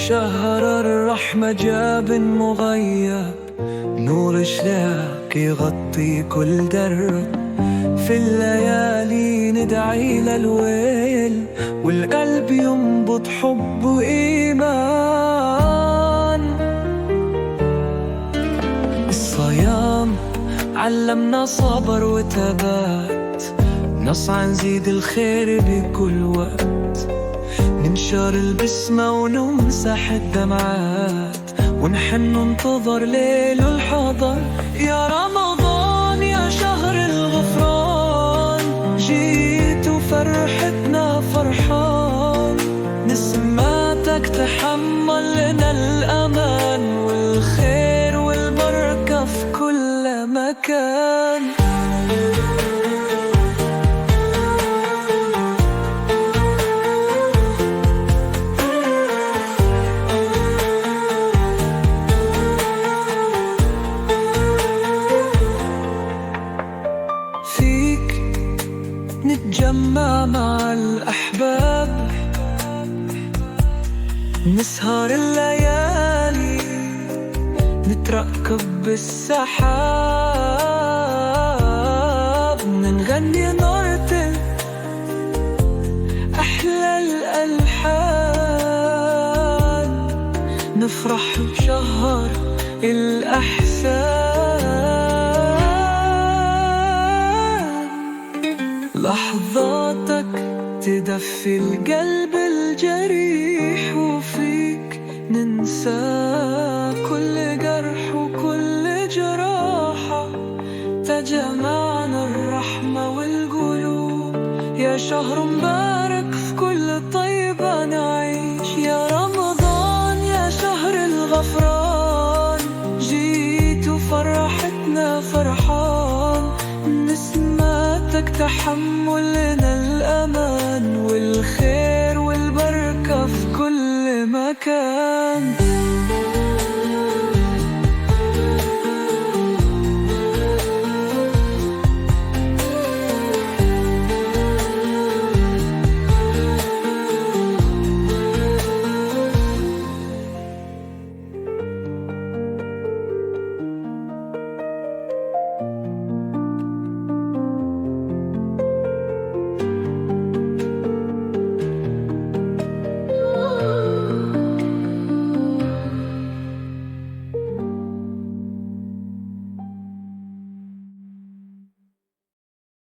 شهر الرحمة جاب مغيب، نور شلاك يغطي كل درب. في الليالي ندعي للويل، والقلب ينبض حب وإيمان. الصيام علمنا صبر وثبات، نسعى نزيد الخير بكل وقت. ننشر البسمة ونمسح الدمعات، ونحن ننتظر ليل الحضر. يا رمضان يا شهر الغفران، جيت وفرحتنا فرحان. نسماتك تحمل لنا الأمان، والخير والبركة في كل مكان. فيك نتجمع مع الأحباب، نسهر الليالي، نترقب بالسحاب. نغني نرتل أحلى الألحان، نفرح بشهر الأحسان. لحظاتك تدفي القلب الجريح، وفيك ننسى كل جرح وكل جراحة. تجمعنا الرحمة والقلوب، يا شهر مبارك في كل طيبة نعيش. يا رمضان يا شهر الغفران، جيت وفرحتنا فرحان. نسماتك تحمل لنا الأمان، والخير والبركة في كل مكان.